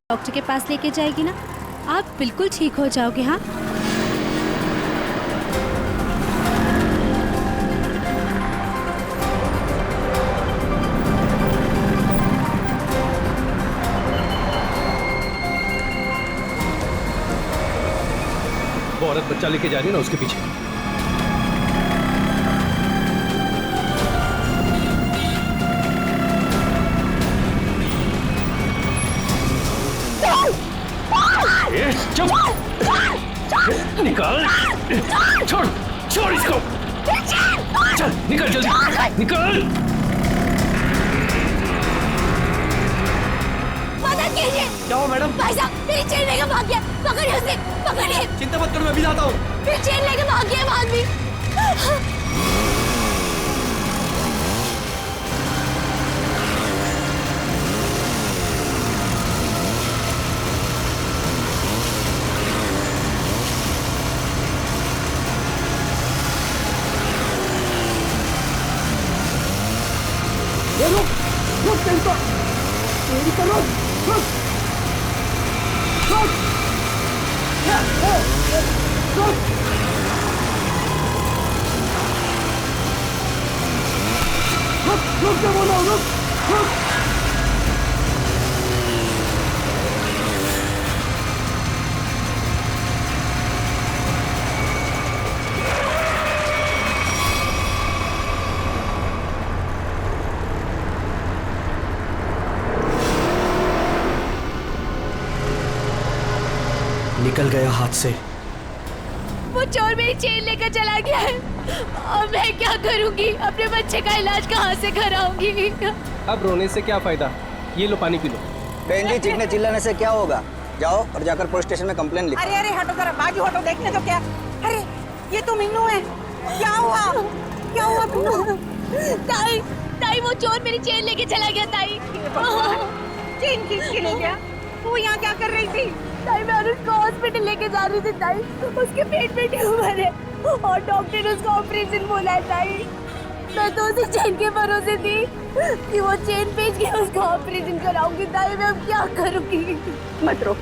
Doctor के पास लेके जाएगी ना, आप बिल्कुल ठीक हो जाओगे। हाँ, वो औरत बच्चा लेके जा रही है ना, उसके पीछे। चुप! निकाल! छोड़! छोड़ इसको! चल, निकल जल्दी! निकल! मदद कीजिए। क्या हुआ मैडम? भाई साहब, मेरी चेन लेके भाग गया। पकड़िए उसे, पकड़िए। चिंता मत करो, मैं भी जाता हूँ। मेरी चेन लेके भाग गया वो आदमी। रुक चिंता, तेरी तो रुक, रुक, रुक, रुक, रुक क्या बोला, रुक, रुक। निकल गया हाथ से। वो चोर मेरी चेन लेकर चला गया है। अब मैं क्या करूंगी? अपने बच्चे का इलाज कहाँ से कराऊंगी? अब रोने से क्या फायदा? ये लो, पानी पी लो। बहन जी, चीखने चिल्लाने से क्या होगा? जाओ और जाकर पुलिस स्टेशन में कंप्लेन लिखो। अरे अरे हटो जरा, बाजू हटो, देखने तो क्या। अरे ये तो मीनू है। क्या हुआ? क्या हुआ मीनू? ताई, ताई वो चोर मेरी चेन लेके चला गया। ताई, चेन खींच के ले गया? तू यहाँ क्या कर रही थी? ताई मैं उसको हॉस्पिटल लेके जा रही थी। ताई, उसके पेट में ट्यूमर है और डॉक्टर ने उसका ऑपरेशन बोला है। ताई, मैं तो उसी चेन के भरोसे थी कि वो चेन बेच के उसका ऑपरेशन कराऊंगी। ताई मैं अब क्या करूंगी? मत रो,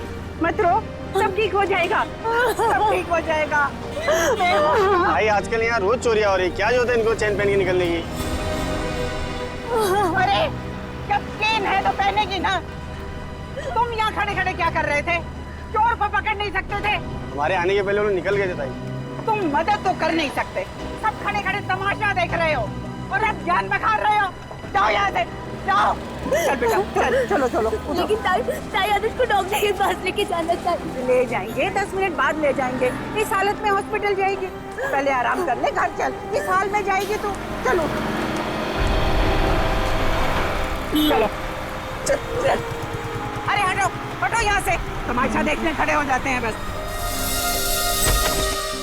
मत रो, सब ठीक हो जाएगा, सब ठीक हो जाएगा। भाई आजकल यहाँ रोज चोरियां हो रही, क्या जरूरत है इनको चेन पहन के निकलने की? अरे जब चेन है तो पहनेगी ना। तुम यहाँ खड़े खड़े क्या कर रहे थे? चोर को पकड़ नहीं सकते थे? हमारे आने के पहले उन्होंने निकल गए थे भाई। तुम मदद तो कर नहीं सकते, सब खड़े खड़े तमाशा देख रहे हो और अब जान बखार रहे हो। जाओ यहाँ से, जाओ। चल बेटा, चल, चलो चलो। लेकिन ताई, ताई आदित्य को डॉक्टर के पास लेके जाना चाहिए। ले जाएंगे, 10 मिनट बाद ले जाएंगे। इस हालत में हॉस्पिटल जाएगी? पहले आराम कर ले, घर चल। इस हाल में जाएगी तू? चलो चलो, चल चल। अरे हटो, हटो यहाँ से, तमाशा देखने खड़े हो जाते हैं बस।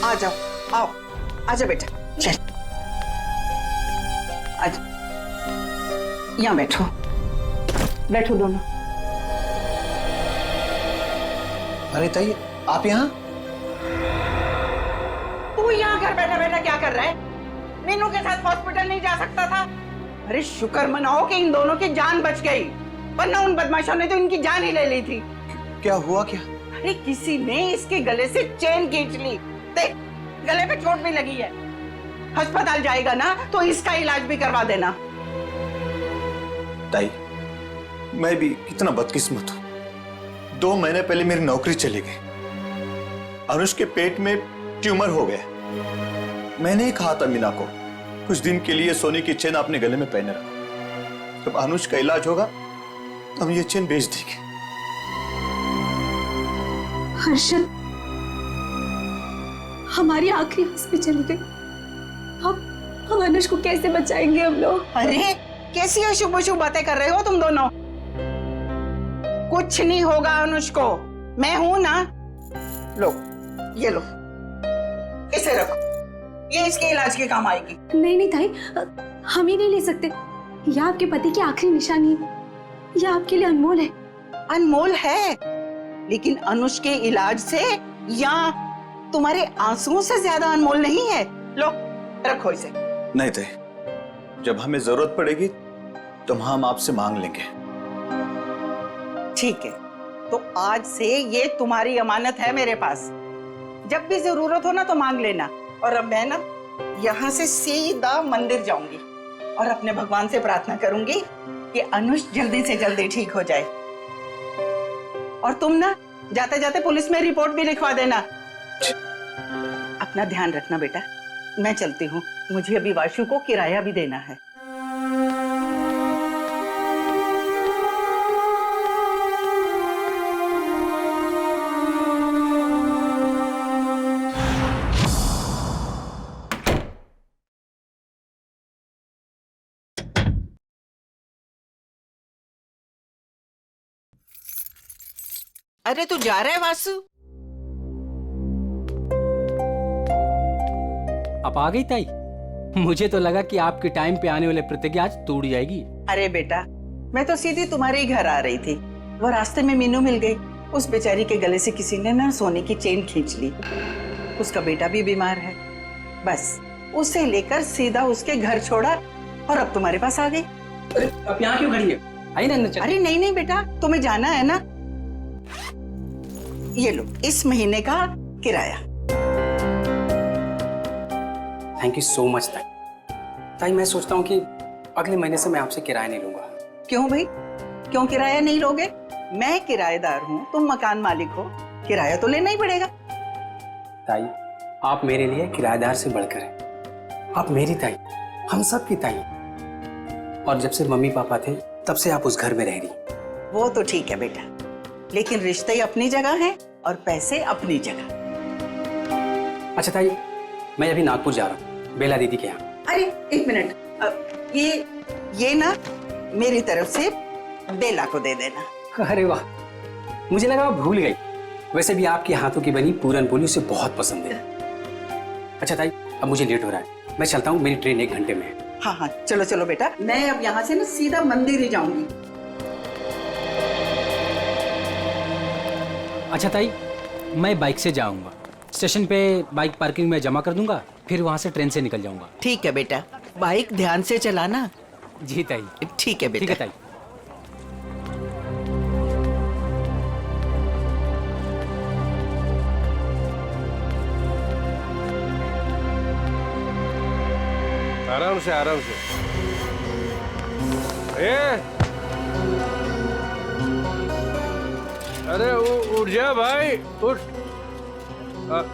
आ जाओ, आओ, आजा बेटा, चल, आजा, यहाँ बैठो, बैठो दोनों। अरे ताई, आप यहाँ? तू यहाँ घर बैठा बैठा क्या कर रहा है? मीनू के साथ हॉस्पिटल नहीं जा सकता था? अरे शुक्र मनाओ कि इन दोनों की जान बच गई, वरना उन बदमाशों ने तो इनकी जान ही ले ली थी। क्या हुआ क्या? अरे किसी ने इसके गले से चेन खींच ली। देख, गले पे चोट भी लगी है। अस्पताल जाएगा ना तो इसका इलाज भी करवा देना। ताई, मैं भी कितना बदकिस्मत हूं। 2 महीने पहले मेरी नौकरी चली गई। अनुष के पेट में ट्यूमर हो गया। मैंने ही कहा था मीना को, कुछ दिन के लिए सोने की चेन अपने गले में पहने रखो। जब अनुष का इलाज होगा तो हम ये चेन बेच देंगे। हर्षद, हमारी आखिरी हंस पे चली गई। हम अनुष को कैसे बचाएंगे हम लोग? अरे कैसी अशुभ अशुभ बातें कर रहे हो तुम दोनों? कुछ नहीं होगा अनुष को, मैं हूं ना। लो, ये लो, इसे रखो, ये इसके इलाज के काम आएगी। नहीं नहीं ताई, हम ही नहीं ले सकते। यह आपके पति की आखिरी निशानी है, यह आपके लिए अनमोल है। अनमोल है, लेकिन अनुष के इलाज से या तुम्हारे आंसुओं से ज्यादा अनमोल नहीं है। लो रखो इसे। नहीं ताई, जब हमें जरूरत पड़ेगी तो हम आपसे मांग लेंगे। ठीक है, तो आज से ये तुम्हारी अमानत है मेरे पास। जब भी जरूरत हो ना तो मांग लेना। और अब मैं ना यहाँ से सीधा मंदिर जाऊंगी और अपने भगवान से प्रार्थना करूंगी कि अनुष जल्दी से जल्दी ठीक हो जाए। और तुम ना जाते जाते पुलिस में रिपोर्ट भी लिखवा देना। अपना ध्यान रखना बेटा। मैं चलती हूँ, मुझे अभी वाशु को किराया भी देना है। अरे तू जा रहा है वासु? आप आ गई ताई? मुझे तो लगा कि आपके टाइम पे आने वाले प्रतिज्ञा आज टूट जाएगी। अरे बेटा, मैं तो सीधी तुम्हारे ही घर आ रही थी। वो रास्ते में मीनू मिल गई। उस बेचारी के गले से किसी ने ना सोने की चेन खींच ली। उसका बेटा भी बीमार है। बस उसे लेकर सीधा उसके घर छोड़ा और अब तुम्हारे पास आ गई। अब यहाँ क्यों खड़ी है? आई ना चल। अरे नहीं नहीं बेटा, तुम्हें जाना है ना। ये लो इस महीने का किराया। थैंक यू सो मच ताई। ताई मैं सोचता हूँ कि अगले महीने से मैं आपसे किराया नहीं लूंगा। क्यों भाई, क्यों किराया नहीं लोगे? मैं किराएदार हूँ, तुम मकान मालिक हो, किराया तो लेना ही पड़ेगा। ताई आप मेरे लिए किराएदार से बढ़कर हैं। आप मेरी ताई, हम सब की ताई। और जब से मम्मी पापा थे तब से आप उस घर में रह रही। वो तो ठीक है बेटा, लेकिन रिश्ते अपनी जगह हैं और पैसे अपनी जगह। अच्छा ताई, मैं अभी नागपुर जा रहा हूँ बेला दीदी के यहाँ। अरे एक मिनट, ये ना मेरी तरफ से बेला को दे देना। अरे वाह, मुझे लगा आप भूल गई। वैसे भी आपके हाथों की बनी पूरन पोली उसे बहुत पसंद है। अच्छा ताई, अब मुझे लेट हो रहा है, मैं चलता हूँ, मेरी ट्रेन 1 घंटे में है। हाँ हाँ चलो चलो बेटा, मैं अब यहाँ से ना सीधा मंदिर ही जाऊंगी। अच्छा ताई, मैं बाइक से जाऊंगा। स्टेशन पे बाइक पार्किंग में जमा कर दूंगा, फिर वहां से ट्रेन से निकल जाऊंगा। ठीक है बेटा, बाइक ध्यान से चलाना। जी ताई। ठीक है बेटा। ठीक है ताई। आराम से आराम से। अरे उठ जा भाई, उठ।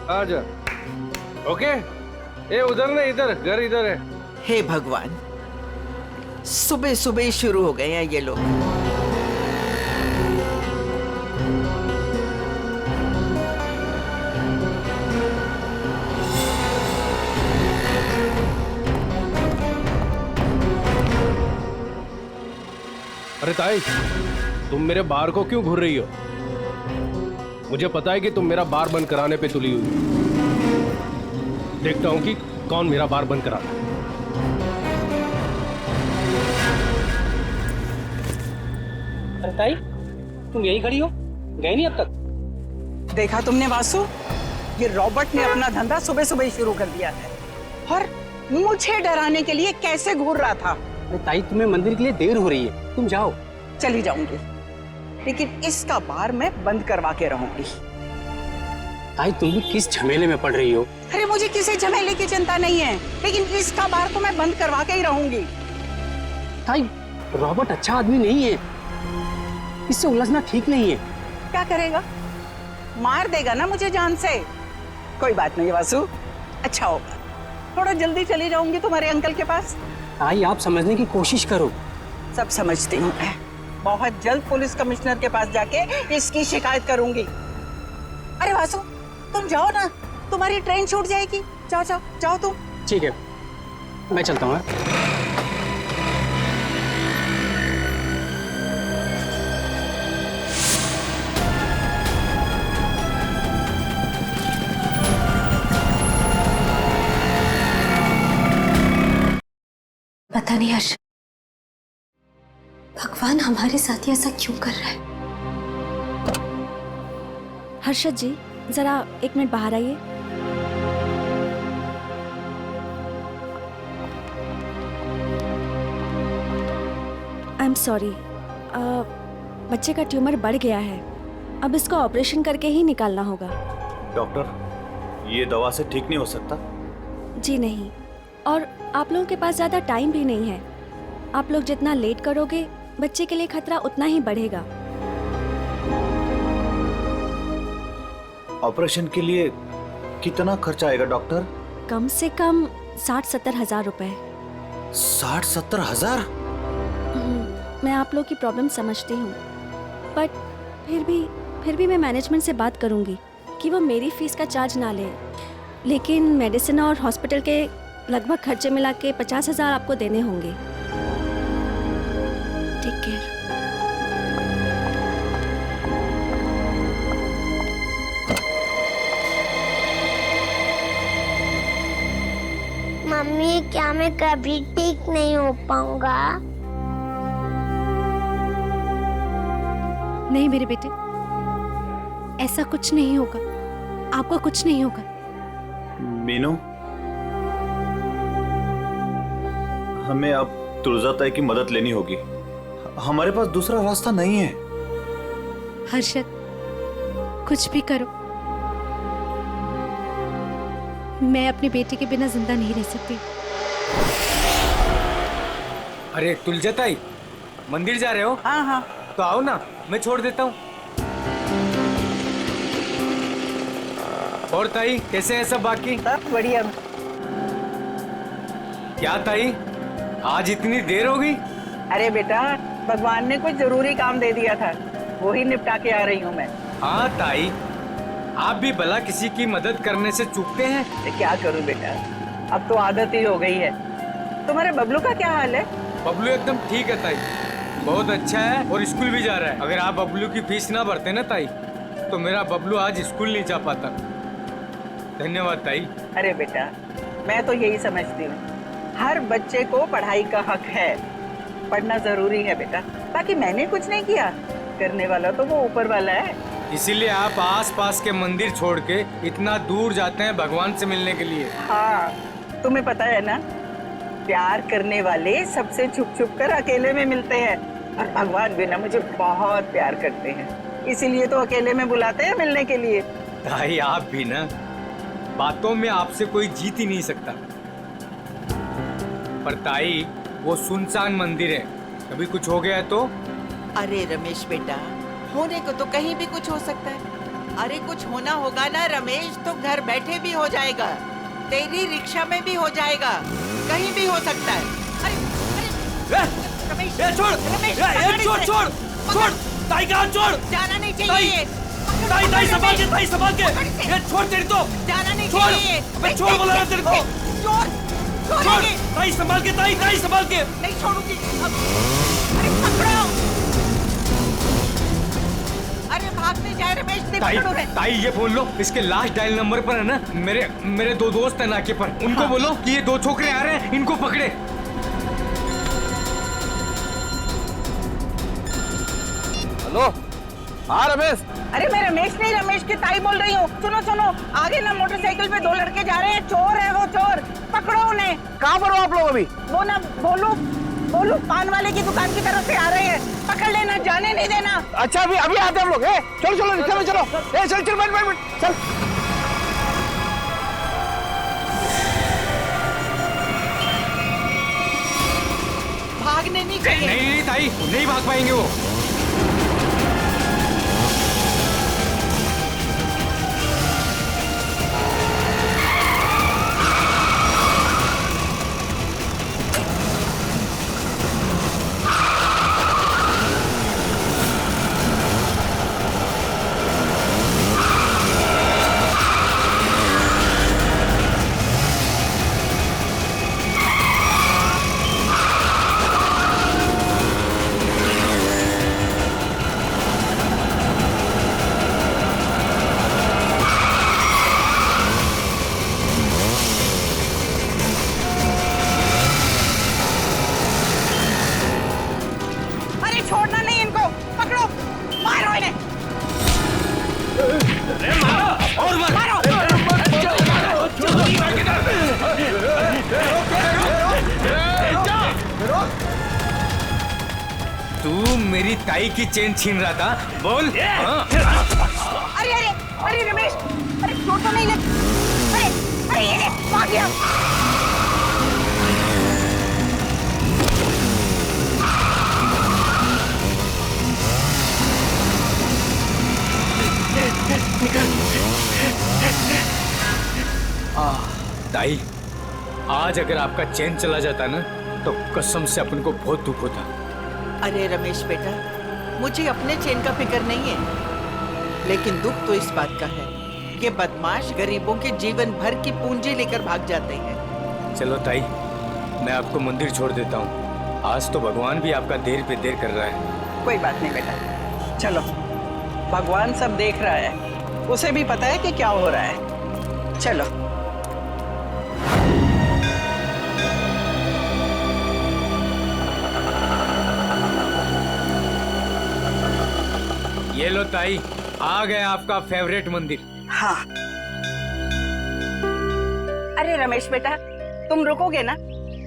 आ जा। ओके। उधर नहीं, इधर घर इधर है। हे भगवान, सुबह सुबह ही शुरू हो गए हैं ये लोग। अरे ताई, तुम मेरे बार को क्यों घूर रही हो? मुझे पता है कि तुम मेरा बार बंद कराने पे तुली हुई। देखता हूं कि कौन मेरा बार बंद कराता है। अरे ताई, तुम यही खड़ी हो, गए नहीं अब तक? देखा तुमने वासु, ये रॉबर्ट ने अपना धंधा सुबह सुबह ही शुरू कर दिया है और मुझे डराने के लिए कैसे घूर रहा था। अरे ताई, तुम्हें मंदिर के लिए देर हो रही है, तुम जाओ। चली जाऊंगी, लेकिन इसका बार मैं बंद करवा के रहूंगी। ताई, तुम भी किस झमेले में पड़ रही हो? अरे मुझे किसी झमेले की चिंता नहीं है, लेकिन इसका बार तो मैं बंद करवा के ही रहूंगी। ताई, रॉबर्ट अच्छा आदमी नहीं है, इससे उलझना ठीक नहीं है। क्या करेगा? मार देगा ना मुझे जान से। कोई बात नहीं वासु, अच्छा होगा, थोड़ा जल्दी चली जाऊंगी तुम्हारे अंकल के पास। ताई, आप समझने की कोशिश करो। सब समझती हूँ मैं, बहुत जल्द पुलिस कमिश्नर के पास जाके इसकी शिकायत करूंगी। अरे वासु, तुम जाओ ना, तुम्हारी ट्रेन छूट जाएगी। जाओ जाओ जाओ तुम। ठीक है, मैं चलता हूँ। पता नहीं हर्ष, भगवान हमारे साथ ही ऐसा क्यों कर रहा है? हर्षद जी, जरा 1 मिनट बाहर आइए। आई एम सॉरी, बच्चे का ट्यूमर बढ़ गया है, अब इसको ऑपरेशन करके ही निकालना होगा। डॉक्टर, ये दवा से ठीक नहीं हो सकता? जी नहीं, और आप लोगों के पास ज़्यादा टाइम भी नहीं है। आप लोग जितना लेट करोगे बच्चे के लिए खतरा उतना ही बढ़ेगा। ऑपरेशन के लिए कितना खर्चा आएगा डॉक्टर? कम से कम 60-70 हज़ार रुपए। 60-70 हजार? मैं आप लोग की प्रॉब्लम समझती हूँ, बट फिर भी मैं मैनेजमेंट से बात करूँगी कि वो मेरी फीस का चार्ज ना ले, लेकिन मेडिसिन और हॉस्पिटल के लगभग खर्चे मिला के 50,000 आपको देने होंगे। Take care. मम्मी, क्या मैं कभी ठीक नहीं हो पाऊंगा? नहीं मेरे बेटे, ऐसा कुछ नहीं होगा, आपको कुछ नहीं होगा। मीनू, हमें अब तुलजा ताई की मदद लेनी होगी। हमारे पास दूसरा रास्ता नहीं है। हर्षद, कुछ भी करो, मैं अपने बेटे के बिना जिंदा नहीं रह सकती। अरे तुलजा ताई, मंदिर जा रहे हो? हाँ हाँ, तो आओ ना, मैं छोड़ देता हूँ। और ताई, कैसे है सब बाकी? सब बढ़िया। क्या ताई, आज इतनी देर हो गई? अरे बेटा, भगवान ने कुछ जरूरी काम दे दिया था, वो ही निपटा के आ रही हूँ मैं। हाँ ताई, आप भी भला किसी की मदद करने से चूकते हैं? तो क्या करूँ बेटा, अब तो आदत ही हो गई है। तुम्हारे बबलू का क्या हाल है? बबलू एकदम ठीक है ताई, बहुत अच्छा है और स्कूल भी जा रहा है। अगर आप बबलू की फीस ना भरते ना ताई, तो मेरा बबलू आज स्कूल नहीं जा पाता। धन्यवाद ताई। अरे बेटा, मैं तो यही समझती हूँ, हर बच्चे को पढ़ाई का हक है, पढ़ना जरूरी है बेटा। बाकी मैंने कुछ नहीं किया, करने वाला तो वो ऊपर वाला है। इसीलिए आप आस-पास के मंदिर छोड़ के इतना दूर जाते हैं भगवान से मिलने के लिए। हाँ, तुम्हें पता है ना, प्यार करने वाले सबसे छुप छुप कर अकेले में मिलते हैं, और भगवान भी ना मुझे बहुत प्यार करते हैं, इसीलिए तो अकेले में बुलाते हैं मिलने के लिए। ताई, आप भी ना, बातों में आपसे कोई जीत ही नहीं सकता। पर ताई, वो सुनसान मंदिर है, कभी कुछ हो गया तो? अरे रमेश बेटा, होने को तो कहीं भी कुछ हो सकता है। अरे कुछ होना होगा ना रमेश, तो घर बैठे भी हो जाएगा, तेरी रिक्शा में भी हो जाएगा, कहीं भी हो सकता है। अरे अरे रमेश, छोड़, रमेश, छोड़, ताई का हाथ छोड़। जाना नहीं चाहिए। ताई संभाल के, ताई संभाल के। ये छोड़ तेरी तो। जाना नहीं छोड़, चाहिए। अबे छोड़ बोला ना तेरे को। छोड़, ताई संभाल के, ताई संभाल के। नहीं छोड़ूंगी। अरे पकड़ो। अरे भागने जाए रमेश, नहीं पकड़ो रे। ताई ये बोल लो, इसके लास्ट डायल नंबर पर है ना, मेरे दो दोस्त हैं नाके पर, उनको बोलो कि ये दो छोकरे आ रहे हैं, इनको पकड़े। हेलो, हाँ रमेश। अरे मैं रमेश नहीं, रमेश की ताई बोल रही हूँ। सुनो सुनो, आगे ना मोटरसाइकिल पे दो लड़के जा रहे हैं, चोर है वो, चोर, पकड़ो उन्हें। कहाँ पर हो आप लोग अभी? वो ना बोलू पान वाले की दुकान की तरफ से आ रहे हैं, पकड़ लेना, जाने नहीं देना। अच्छा, अभी आते हैं हम लोग। चलो रिक्शा में चलो। चल बैठ चल। भागने नहीं चाहिए। नहीं ताई, नहीं भाग पाएंगे वो। छोड़ना नहीं इनको, पकड़ो, मारो इन्हें। और मारो। तू मेरी ताई की चेन छीन रहा था, बोल। हाँ? अरे अरे अरे रमेश, अरे चोट तो नहीं लगी? अरे अरे ये भाग गया। ताई, आज अगर आपका चैन चला जाता ना तो कसम से अपन को बहुत दुख होता। अरे रमेश बेटा, मुझे अपने चैन का फिक्र नहीं है, लेकिन दुख तो इस बात का है कि बदमाश गरीबों के जीवन भर की पूंजी लेकर भाग जाते हैं। चलो ताई, मैं आपको मंदिर छोड़ देता हूँ। आज तो भगवान भी आपका देर पे देर कर रहा है। कोई बात नहीं बेटा, चलो। भगवान सब देख रहा है, उसे भी पता है कि क्या हो रहा है। चलो। ये लो ताई, आ गया आपका फेवरेट मंदिर। हाँ। अरे रमेश बेटा, तुम रुकोगे ना?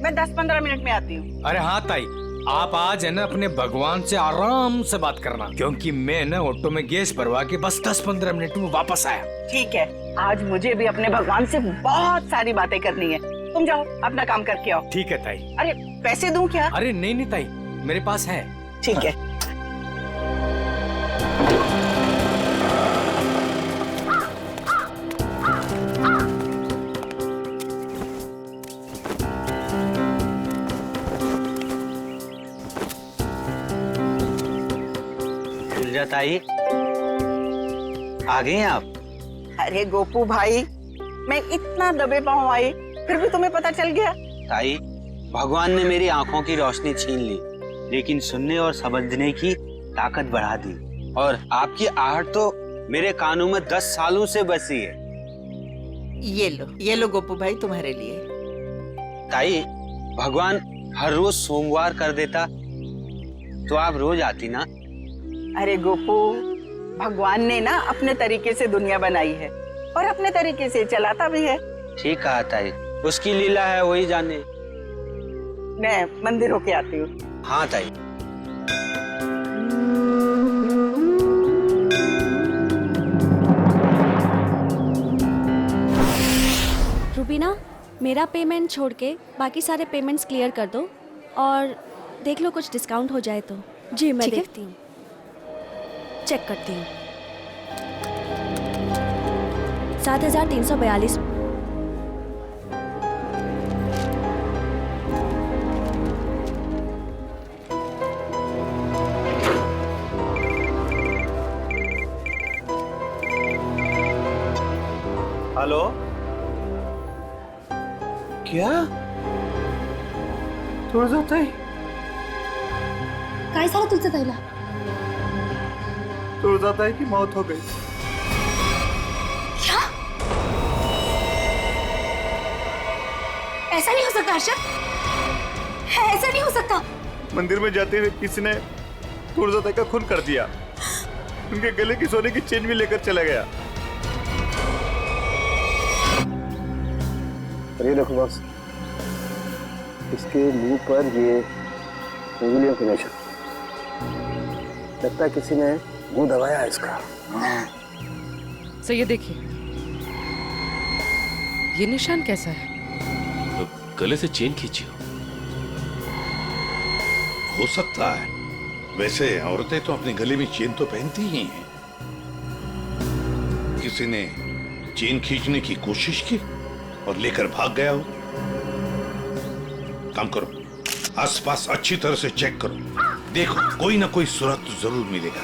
मैं 10-15 मिनट में आती हूँ। अरे हाँ ताई, आप आज है ना अपने भगवान से आराम से बात करना, क्योंकि मैं ना ऑटो में गैस भरवा के बस 10-15 मिनट में वापस आया। ठीक है, आज मुझे भी अपने भगवान से बहुत सारी बातें करनी है। तुम जाओ, अपना काम करके आओ। ठीक है ताई। अरे पैसे दूं क्या? अरे नहीं नहीं ताई, मेरे पास है। ठीक है। ताई, आ गए हैं आप? अरे गोपू भाई, मैं इतना दबे पाँव आई, फिर भी तुम्हें पता चल गया? ताई, भगवान ने मेरी आंखों की रोशनी छीन ली, लेकिन सुनने और समझने की ताकत बढ़ा दी। और आपकी आहट तो मेरे कानों में 10 सालों से बसी है। ये लो गोपू भाई, तुम्हारे लिए। ताई, भगवान हर रोज सोमवार कर देता तो आप रोज आती ना। अरे गोपू, भगवान ने ना अपने तरीके से दुनिया बनाई है और अपने तरीके से चलाता भी है। ठीक कहा ताई, उसकी लीला है, वही जाने। मैं मंदिर होके आती हूँ। हाँ ताई। रूबीना, मेरा पेमेंट छोड़ के बाकी सारे पेमेंट्स क्लियर कर दो और देख लो कुछ डिस्काउंट हो जाए तो। जी मैं देखती हूँ, चेक करती हूँ। 7,342। हेलो, क्या तुळजाताई? काय झालं तुझं ताईला? तुळजाताई की मौत हो गई। क्या? ऐसा नहीं हो सकता हर्षद, ऐसा नहीं हो सकता। मंदिर में जाते हुए किसी ने तुळजाताई का खून कर दिया, उनके गले की सोने की चेन भी लेकर चला गया। ये देखो बॉस, इसके मुंह पर ये उंगलियों के निशान, लगता है किसी ने मुंह दबाया है इसका। सर ये देखिए, ये निशान कैसा है? तो गले से चेन खींची हो सकता है। वैसे औरतें तो अपने गले में चेन तो पहनती ही हैं। किसी ने चेन खींचने की कोशिश की और लेकर भाग गया हो। काम करो, आसपास अच्छी तरह से चेक करो, देखो कोई ना कोई सुराग तो जरूर मिलेगा।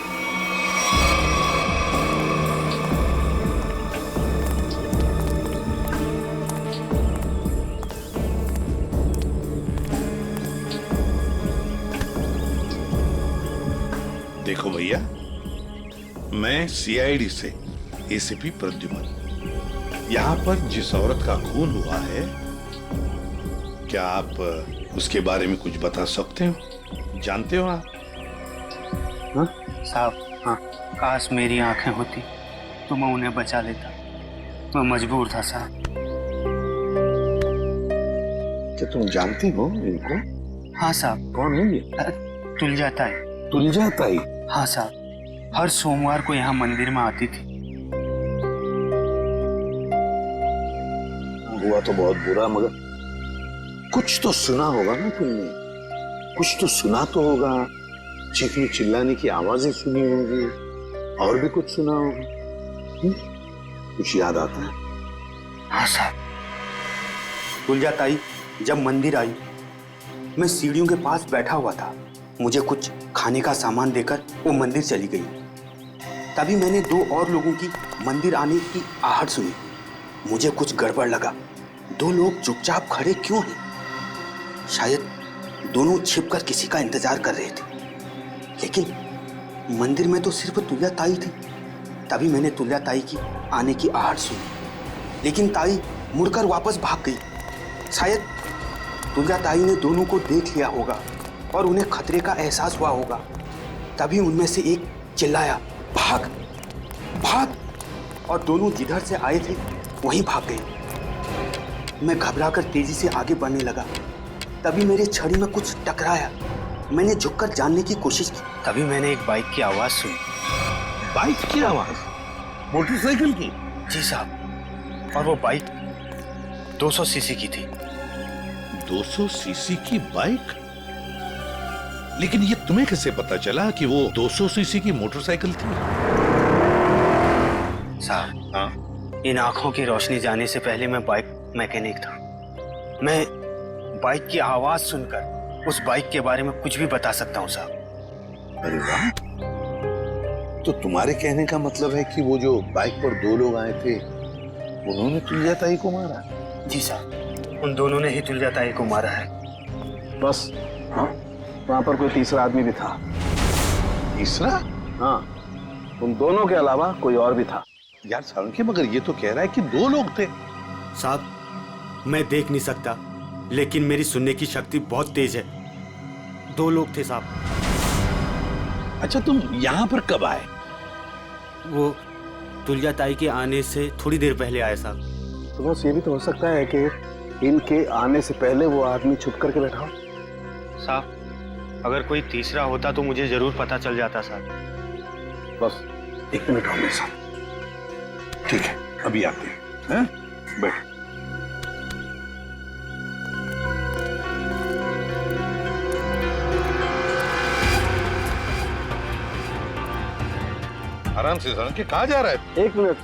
देखो भैया, मैं सीआईडी से एसीपी प्रद्युमन, यहाँ पर जिस औरत का खून हुआ है, क्या आप उसके बारे में कुछ बता सकते हो? जानते हो आप? हाँ साहब, हाँ। काश मेरी आंखें होती तो मैं उन्हें बचा लेता, मैं मजबूर था साहब। क्या तुम जानती हो इनको? हाँ साहब। कौन है ये? तुलजाताई, तुलजा ताई? हाँ साहब, हर सोमवार को यहाँ मंदिर में आती थी। हुआ तो बहुत बुरा, मगर कुछ तो सुना होगा ना तुमने? कुछ तो सुना तो होगा, चीखने चिल्लाने की आवाजें सुनी होंगी, और भी कुछ सुना होगा। कुछ याद आता है? हाँ साहब, तुलजा ताई जब मंदिर आई, मैं सीढ़ियों के पास बैठा हुआ था। मुझे कुछ खाने का सामान देकर वो मंदिर चली गई। तभी मैंने 2 और लोगों की मंदिर आने की आहट सुनी। मुझे कुछ गड़बड़ लगा। 2 लोग चुपचाप खड़े क्यों हैं? शायद दोनों छिपकर किसी का इंतजार कर रहे थे। लेकिन मंदिर में तो सिर्फ तुलजा ताई थी। तभी मैंने तुलजा ताई की आने की आहट सुनी, लेकिन ताई मुड़कर वापस भाग गई। शायद तुलजा ताई ने दोनों को देख लिया होगा और उन्हें खतरे का एहसास हुआ होगा। तभी उनमें से एक चिल्लाया, भाग भाग, और दोनों जिधर से आए थे वहीं भाग गए। मैं घबराकर तेजी से आगे बढ़ने लगा। तभी मेरे छड़ी में कुछ टकराया। मैंने झुककर जानने की कोशिश की। तभी मैंने एक बाइक की आवाज सुनी। बाइक की आवाज? मोटरसाइकिल की? जी साहब, और वो बाइक 200 सीसी की थी। 200 सीसी की बाइक? लेकिन ये तुम्हें कैसे पता चला कि वो 200 सीसी की मोटरसाइकिल थी? साहब, हाँ, इन आंखों की रोशनी जाने से पहले मैं बाइक मैकेनिक था। मैं बाइक की आवाज सुनकर उस बाइक के बारे में कुछ भी बता सकता हूँ साहब। अरे वाह! तो तुम्हारे कहने का मतलब है कि वो जो बाइक पर 2 लोग आए थे, उन्होंने तुलजा ताई को मारा? जी साहब, उन दोनों ने ही तुलजा ताई को मारा है। बस हाँ, वहां पर कोई तीसरा आदमी भी था। तीसरा? हाँ, उन दोनों के अलावा कोई और भी था। यार सालुंखे, मगर ये तो कह रहा है कि 2 लोग थे। साहब, मैं देख नहीं सकता, लेकिन मेरी सुनने की शक्ति बहुत तेज है। 2 लोग थे साहब। अच्छा, तुम यहाँ पर कब आए? वो तुलजा ताई के आने से थोड़ी देर पहले आए साहब। तो बस ये भी तो हो सकता है कि इनके आने से पहले वो आदमी छुप करके बैठा हो। साहब, अगर कोई तीसरा होता तो मुझे जरूर पता चल जाता साहब। बस 1 मिनट और मेरे साथ। ठीक है, अभी आते हैं। बैठ। आराम से सालुंखे, कहाँ जा रहा है? 1 मिनट।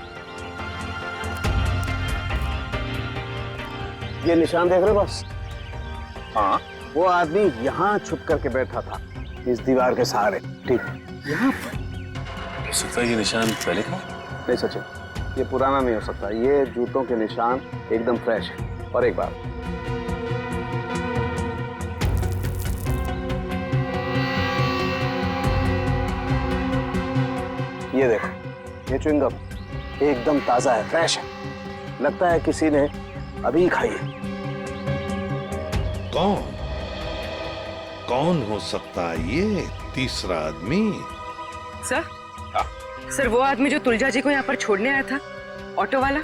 ये निशान देख रहे हो बस? हाँ, वो आदमी यहाँ छुप करके बैठा था, इस दीवार के सहारे। ठीक, यहाँ पर? सकता है ये निशान पहले का? नहीं सचिन, ये पुराना नहीं हो सकता। ये जूतों के निशान एकदम फ्रेश है। और एक बात, ये देखो, ये च्युइंगम एकदम ताजा है, फ्रेश है। लगता है किसी ने अभी खाई है। कौन हो सकता है ये तीसरा आदमी? सर, वो आदमी जो तुलजा जी को यहाँ पर छोड़ने आया था, ऑटो वाला।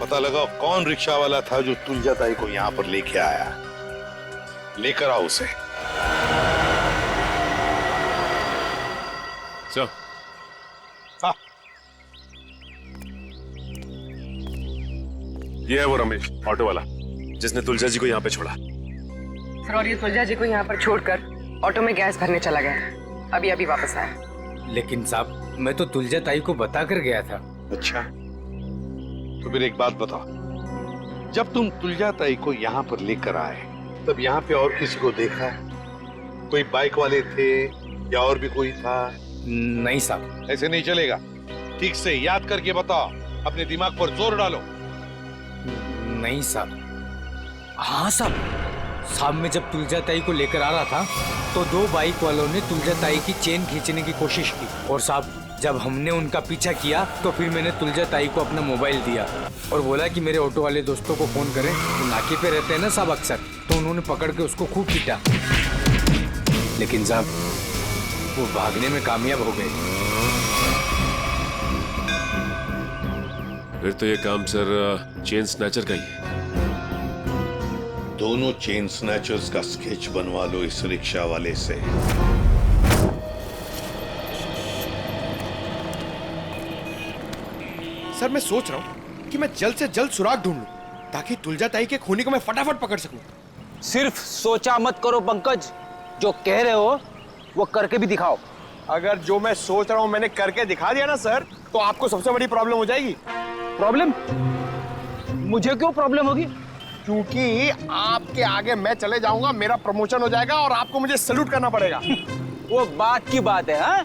पता लगा कौन रिक्शा वाला था जो तुलजा ताई को यहाँ पर लेके आया। लेकर आओ उसे। चल। हाँ। ये है वो रमेश, ऑटो वाला, जिसने तुलजा जी को यहाँ पे छोड़ा। सर, और ये तुलजा जी को यहाँ पर छोड़कर ऑटो में गैस भरने चला गया। अभी अभी वापस आया। लेकिन साहब, मैं तो तुलजा ताई को बता कर गया था। अच्छा, तो फिर एक बात बताओ, जब तुम तुलजा ताई को यहाँ पर लेकर आए, तब यहाँ पे और किसी को देखा है? कोई बाइक वाले थे या और भी कोई था? नहीं साहब। ऐसे नहीं चलेगा, ठीक से याद करके बताओ, अपने दिमाग पर जोर डालो। नहीं साहब। हाँ साहब, मैं जब तुलजा ताई को लेकर आ रहा था तो 2 बाइक वालों ने तुलजा ताई की चेन खींचने की कोशिश की, और साहब जब हमने उनका पीछा किया तो फिर मैंने तुलजा ताई को अपना मोबाइल दिया और बोला कि मेरे ऑटो वाले दोस्तों को फोन करें। तो नाके पे रहते हैं ना साहब अक्सर, तो उन्होंने पकड़ के उसको खूब पीटा। लेकिन साहब वो भागने में कामयाब हो गए। फिर तो ये काम सर चेन स्नैचर का ही है। दोनों चेन स्नैचर्स का स्केच बनवा लो इस रिक्शा वाले से। सर मैं सोच रहा हूँ कि मैं जल्द से जल्द सुराग ढूंढ लूं ताकि तुलजा ताई के खूनी को मैं फटाफट पकड़ सकूं। सिर्फ सोचा मत करो पंकज, जो कह रहे हो वो करके भी दिखाओ। अगर जो मैं सोच रहा हूँ मैंने करके दिखा दिया ना सर, तो आपको सबसे बड़ी प्रॉब्लम हो जाएगी। प्रॉब्लम? मुझे क्यों प्रॉब्लम होगी? क्योंकि आपके आगे मैं चले जाऊंगा, मेरा प्रमोशन हो जाएगा और आपको मुझे सैल्यूट करना पड़ेगा। वो बात की बात है, हाँ?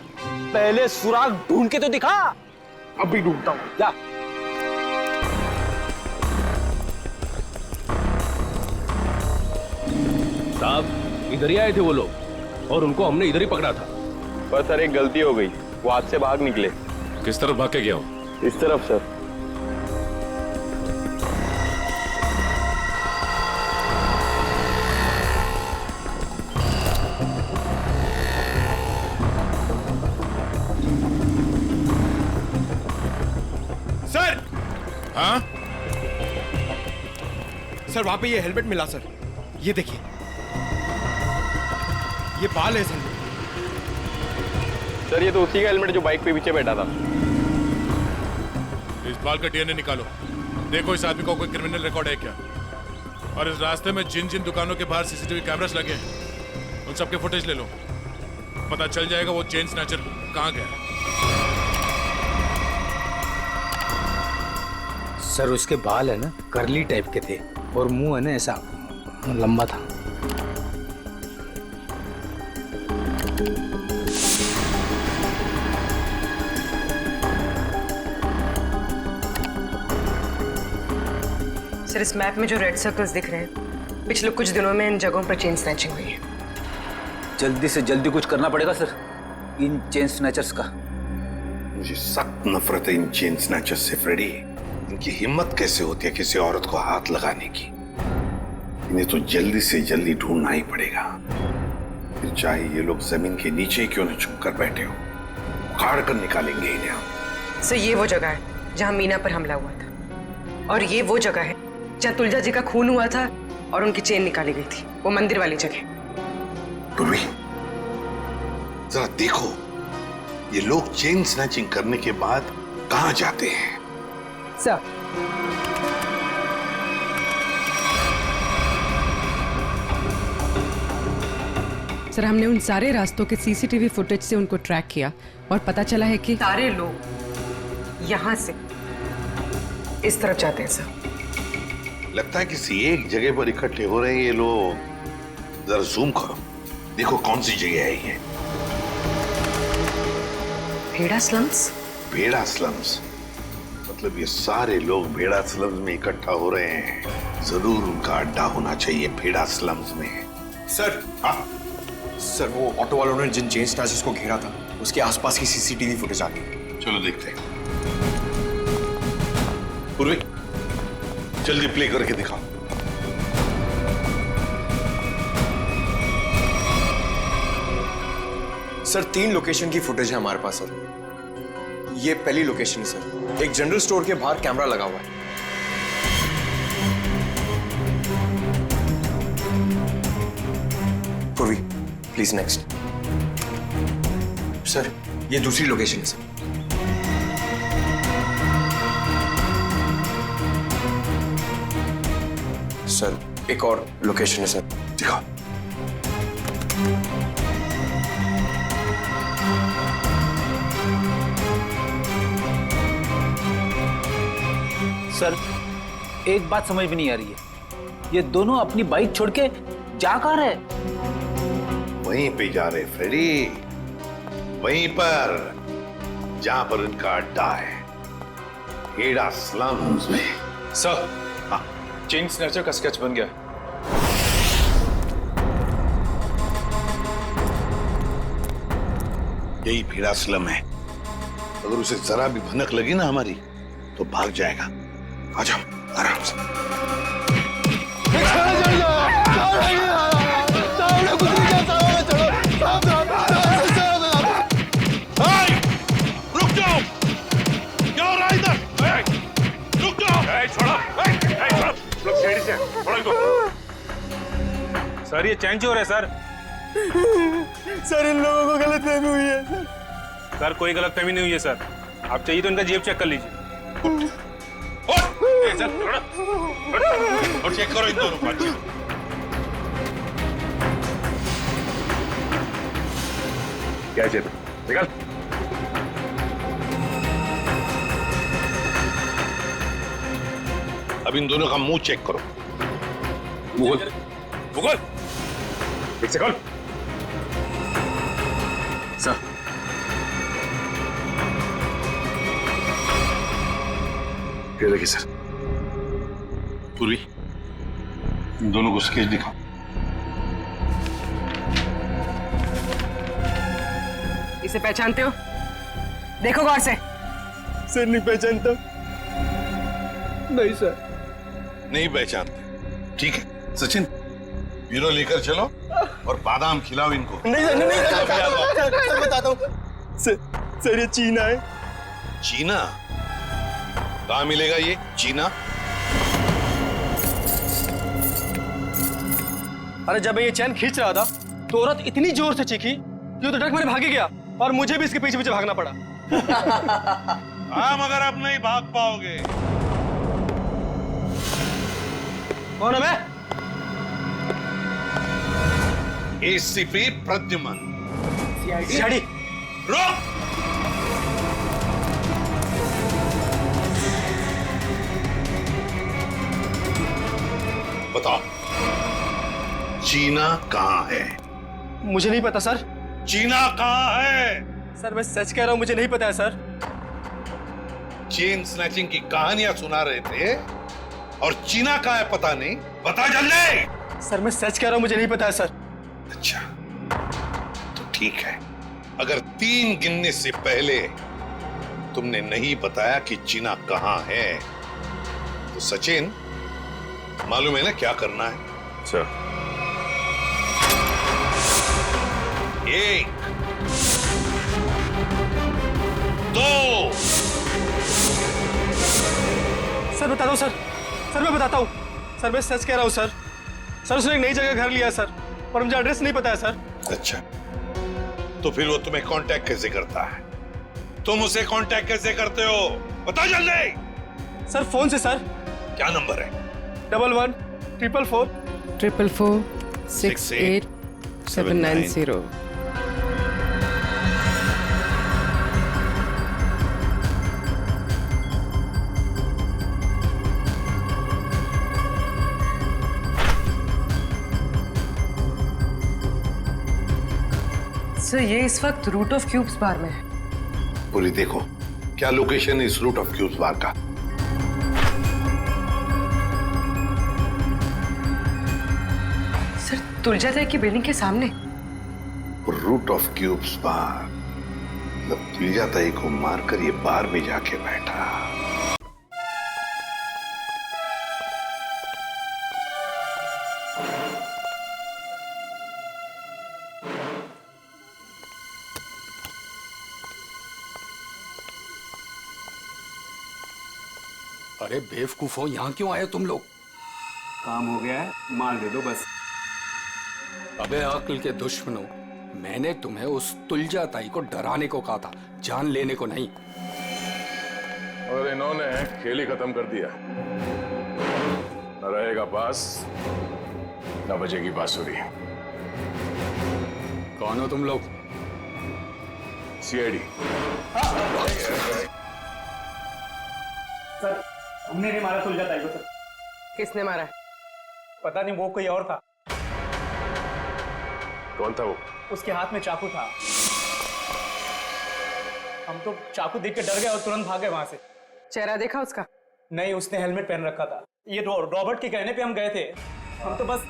पहले सुराग ढूंढ के तो दिखा। अभी ढूंढता हूँ। जा। साहब इधर ही आए थे वो लोग और उनको हमने इधर ही पकड़ा था। पर सर एक गलती हो गई, वो हाथ से भाग निकले। किस तरफ भाग के गया हो? इस तरफ सर। सर! हाँ? सर वहां पे ये हेलमेट मिला सर, ये देखिए, ये बाल है सर। सर ये तो उसी का हेलमेट जो बाइक पे पीछे बैठा था। इस बाल का डीएनए निकालो, देखो इस आदमी का कोई क्रिमिनल रिकॉर्ड है क्या। और इस रास्ते में जिन जिन दुकानों के बाहर सीसीटीवी कैमरास लगे हैं उन सबके फुटेज ले लो, पता चल जाएगा वो चेन स्नैचर कहाँ गया। सर उसके बाल है ना करली टाइप के थे और मुंह है ना ऐसा लंबा था। सर इस मैप में जो रेड सर्कल्स दिख रहे हैं, पिछले कुछ दिनों में इन जगहों पर चेन स्नैचिंग हुई है। जल्दी से जल्दी कुछ करना पड़ेगा सर इन चेन स्नैचर्स का। मुझे सख्त नफरत है इन चेन स्नैचर्स से फ्रेडी। इनकी हिम्मत कैसे होती है किसी औरत को हाथ लगाने की। इन्हें तो जल्दी से जल्दी ढूंढना ही पड़ेगा, फिर चाहे ये लोग जमीन के नीचे क्यों न छुप कर बैठे हो, उखाड़ कर निकालेंगे इन्हें हम। सर ये वो जगह है जहां मीना पर हमला हुआ था, और ये वो जगह है जहां तुलजा जी का खून हुआ था और उनकी चेन निकाली गई थी, वो मंदिर वाली जगह। पूर्वी जरा देखो, ये लोग चेन स्नैचिंग करने के बाद कहां जाते हैं। सर सर हमने उन सारे रास्तों के सीसीटीवी फुटेज से उनको ट्रैक किया और पता चला है कि सारे लोग यहाँ से इस तरफ जाते हैं सर। लगता है किसी एक जगह पर इकट्ठे हो रहे हैं ये लोग। जरा जूम करो, देखो कौन सी जगह है ये। भेड़ा स्लम्स? भेड़ा स्लम्स मतलब ये सारे लोग भेड़ा स्लम्स में इकट्ठा हो रहे हैं। जरूर उनका अड्डा होना चाहिए भेड़ा स्लम्स में। सर सर वो ऑटो वालों ने जिन चेन स्नैचर्स को घेरा था उसके आसपास की सीसीटीवी फुटेज आ गई। चलो देखते हैं। पूर्वी जल्दी प्ले करके दिखाओ। सर 3 लोकेशन की फुटेज है हमारे पास सर। ये पहली लोकेशन है सर, एक जनरल स्टोर के बाहर कैमरा लगा हुआ है। पूर्वी प्लीज नेक्स्ट। सर ये दूसरी लोकेशन है सर। सर एक और लोकेशन है सर, दिखाओ। सर एक बात समझ में नहीं आ रही है, ये दोनों अपनी बाइक छोड़ के जा कहाँ रहे? वहीं पे जा रहे फ्रेडी, वहीं पर जहां पर इनका अड्डा है, भेड़ा स्लम्स में। सर चेन स्नैचर का स्केच बन गया। यही भेड़ा स्लम है। अगर उसे जरा भी भनक लगी ना हमारी तो भाग जाएगा। आ जाओ आराम से। रुक जाओ, क्या हो रहा है इधर? रुक जाओ। छोड़ो, छोड़ो, सीढ़ी से छोड़ो इनको। सर ये चैन चोर है सर। सर इन लोगों को गलतफहमी हुई है सर। सर कोई गलतफहमी नहीं हुई है सर। आप चाहिए तो इनका जेब चेक कर लीजिए। और चेक करो इन दोनों को। क्या जेब निकल। अब इन दोनों का मुंह चेक करो। गूगल गूगल ठीक से खोल। सर ये देखिए सर। पूर्वी इन दोनों को स्केच दिखाओ। इसे पहचानते हो? देखो गौर से। सर नहीं पहचानता। नहीं सर नहीं पहचानते, ठीक है। सचिन ब्यूरो लेकर चलो और बादाम खिलाओ इनको। नहीं सर, नहीं सर, बताता हूँ सर ये चीना है। चीना? कहाँ मिलेगा ये चीना? अरे जब मैं ये चैन खींच रहा था तो औरत इतनी जोर से चीखी कि वो तो डर मैंने भागे गया और मुझे भी इसके पीछे पीछे भागना पड़ा। हाँ मगर अब नहीं भाग पाओगे। कौन है मैं? एसीपी प्रद्युमन। सीआईडी। रोक! बताओ चीना कहाँ है? मुझे नहीं पता सर। चीना कहाँ है? सर मैं सच कह रहा हूँ, मुझे नहीं पता है सर। चेन स्नैचिंग की कहानियां सुना रहे थे और चीना कहाँ है पता नहीं। बता जल्दी। सर मैं सच कह रहा हूँ, मुझे नहीं पता है सर। अच्छा तो ठीक है, अगर 3 गिनने से पहले तुमने नहीं बताया कि चीना कहाँ है तो सचिन मालूम है ना क्या करना है? सर 1 2 सर बता दो सर। सर मैं बताता हूँ सर, मैं सच कह रहा हूँ सर। सर उसने एक नई जगह घर लिया है सर, पर मुझे एड्रेस नहीं पता है सर। अच्छा तो फिर वो तुम्हें कांटेक्ट कैसे करता है? तुम उसे कांटेक्ट कैसे करते हो? बता जल्दी। सर फोन से सर। क्या नंबर है? 11 444 444 68 790। सर ये इस वक्त रूट ऑफ क्यूब्स बार में है। पूरी देखो क्या लोकेशन है इस रूट ऑफ क्यूब्स बार का। सर तुलजा ताई की बिल्डिंग के सामने। रूट ऑफ क्यूब्स बार मतलब तुलजा ताई को मारकर ये बार में जाके बैठा। अरे बेवकूफो, यहाँ क्यों आए तुम लोग? काम हो गया है, माल दे दो बस। अबे अक्ल के दुश्मनों, मैंने तुम्हें उस तुलजा ताई को डराने को कहा था, जान लेने को नहीं। और इन्होंने खेल ही खत्म कर दिया। न रहेगा पास न बजेगी बांसुरी। कौन हो तुम लोग? सीआईडी। सर हमने नहीं मारा तुलजा ताई को सर। किसने मारा? पता नहीं, वो कोई और था। कौन था वो? उसके हाथ में चाकू था। हम तो चाकू देख के डर गए और तुरंत भागे वहां से। चेहरा देखा उसका? नहीं, उसने हेलमेट पहन रखा था। ये रॉबर्ट के कहने पे हम गए थे। हम तो बस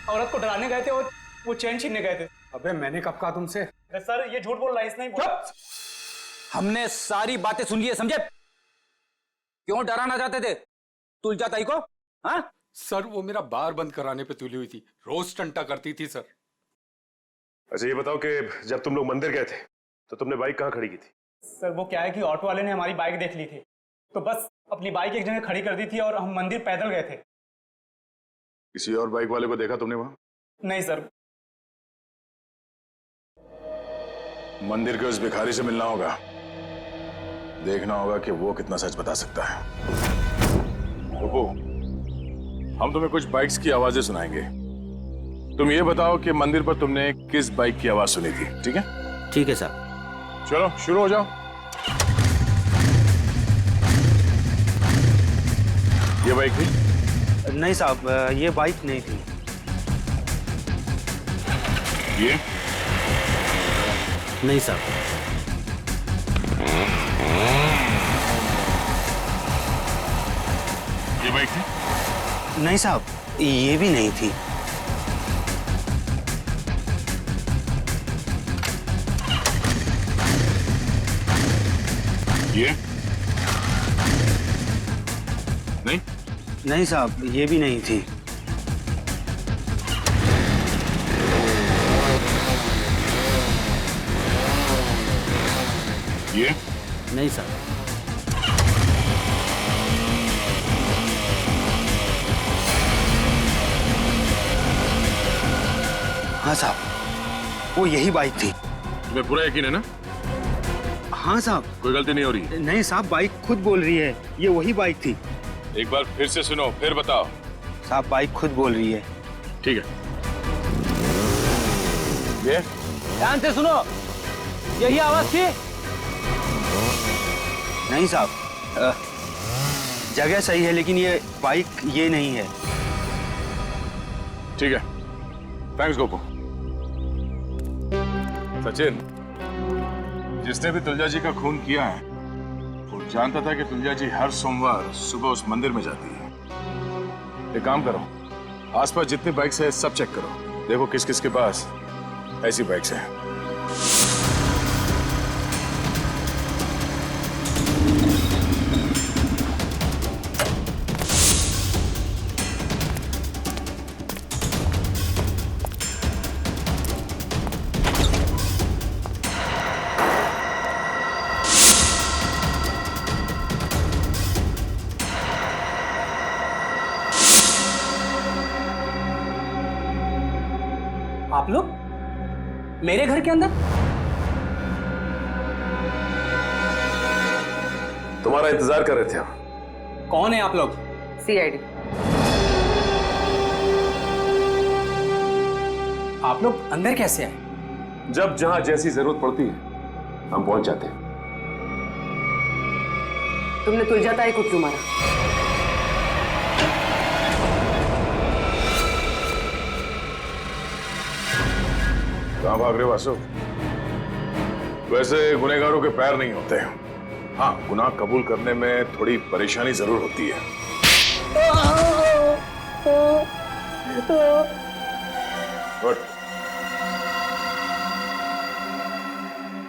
औरत को डराने गए थे और वो चैन छीनने गए थे। अबे मैंने कब कहा तुमसे? सर ये झूठ बोल रहा है, इसने ही बोला। हमने सारी बातें सुन ली है, समझे? क्यों डराना चाहते थे तुलजा ताई को? हाँ सर वो मेरा बार बंद कराने पे तुली हुई थी, रोज टंटा करती थी सर। अच्छा ये बताओ कि जब तुम लोग मंदिर गए थे तो तुमने बाइक कहाँ खड़ी की थी? सर वो क्या है कि ऑटो वाले ने हमारी बाइक देख ली थी, तो बस अपनी बाइक एक जगह खड़ी कर दी थी और हम मंदिर पैदल गए थे। किसी और बाइक वाले को देखा तुमने वहां? नहीं सर। मंदिर के उस भिखारी से मिलना होगा, देखना होगा कि वो कितना सच बता सकता है। रुको, हम तुम्हें कुछ बाइक्स की आवाजें सुनाएंगे। तुम ये बताओ कि मंदिर पर तुमने किस बाइक की आवाज सुनी थी, ठीक है? ठीक है सर। चलो शुरू हो जाओ। ये बाइक थी? नहीं साहब, ये बाइक नहीं थी। ये? नहीं साहब। ये बाइक थी? नहीं साहब, ये भी नहीं थी। ये? नहीं? नहीं साहब, ये भी नहीं थी। ये? नहीं साहब। हाँ साहब, वो यही बाइक थी। तुम्हें पूरा यकीन है ना? हाँ साहब। कोई गलती नहीं हो रही? नहीं साहब, बाइक खुद बोल रही है, ये वही बाइक थी। एक बार फिर से सुनो, फिर बताओ। साहब, बाइक खुद बोल रही है। ठीक है। ये? ध्यान से सुनो, यही आवाज थी? नहीं साहब, जगह सही है लेकिन ये बाइक ये नहीं है। ठीक है, थैंक्स गोपू। सचिन, जिसने भी तुलजा जी का खून किया है वो जानता था कि तुलजा जी हर सोमवार सुबह उस मंदिर में जाती है। एक काम करो, आसपास जितने बाइक्स है सब चेक करो, देखो किस किस के पास ऐसी बाइक्स हैं। आप लोग मेरे घर के अंदर? तुम्हारा इंतजार कर रहे थे हम। कौन है आप लोग? सीआईडी। आप लोग अंदर कैसे आए? जब जहां जैसी जरूरत पड़ती है हम पहुंच जाते हैं। तुमने तुलजा ताई को क्यों मारा? कहां भाग रहे हो वासु? वैसे गुनहगारों के पैर नहीं होते। हाँ, गुनाह कबूल करने में थोड़ी परेशानी जरूर होती है। उठ।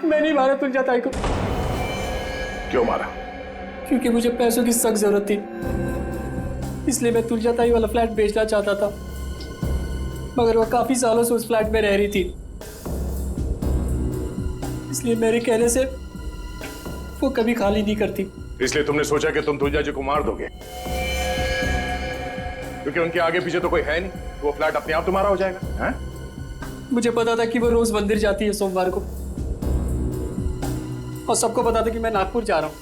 मैं नहीं मारा तुलजा ताई को। क्यों मारा? क्योंकि मुझे पैसों की सख्त जरूरत थी, इसलिए मैं तुलजा ताई वाला फ्लैट बेचना चाहता था, मगर वो काफी सालों से उस फ्लैट में रह रही थी, इसलिए मेरे कहने से वो कभी खाली नहीं करती। इसलिए तुमने सोचा कि तुम तुलजा जी को मार दोगे, क्योंकि उनके आगे पीछे तो कोई है नहीं, वो फ्लैट अपने आप तुम्हारा हो जाएगा। हैं? मुझे पता था कि वो रोज मंदिर जाती है सोमवार को, और सबको पता था कि मैं नागपुर जा रहा हूं,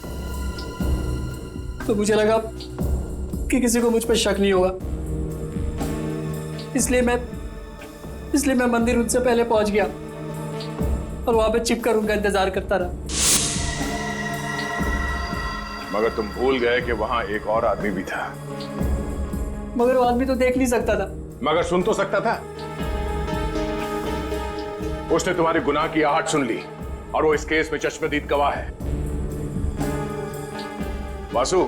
तो मुझे लगा कि किसी को मुझ पर शक नहीं होगा, इसलिए मैं मंदिर उनसे पहले पहुंच गया और वहां पे छिपकर उनका इंतजार करता रहा। मगर तुम भूल गए कि वहां एक और आदमी भी था। मगर वो आदमी तो देख नहीं सकता था। मगर सुन तो सकता था। उसने तुम्हारे गुनाह की आहट सुन ली और वो इस केस में चश्मदीद गवाह है। वासु,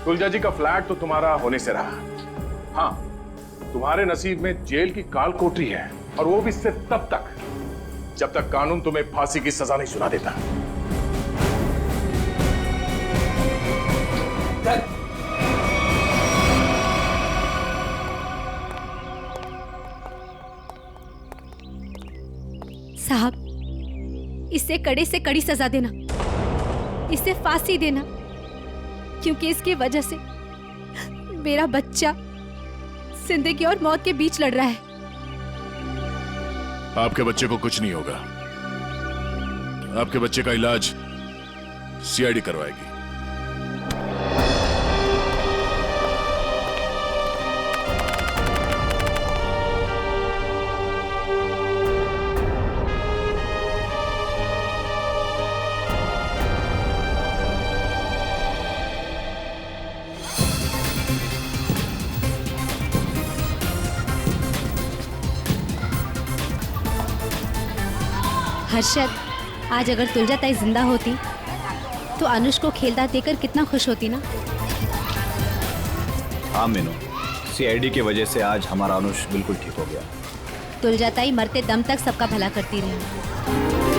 तुलजा जी का फ्लैट तो तुम्हारा होने से रहा। हाँ, तुम्हारे नसीब में जेल की काल कोठरी है, और वो भी सिर्फ तब तक जब तक कानून तुम्हें फांसी की सजा नहीं सुना देता। साहब, इसे कड़े से कड़ी सजा देना, इसे फांसी देना, क्योंकि इसकी वजह से मेरा बच्चा जिंदगी और मौत के बीच लड़ रहा है। आपके बच्चे को कुछ नहीं होगा। आपके बच्चे का इलाज सीआईडी करवाएगी। हर्षद, आज अगर तुलजा ताई जिंदा होती तो अनुष को खेलता देखकर कितना खुश होती ना। हाँ मीनू, सीआईडी की वजह से आज हमारा अनुष बिल्कुल ठीक हो गया। तुलजा ताई मरते दम तक सबका भला करती रही।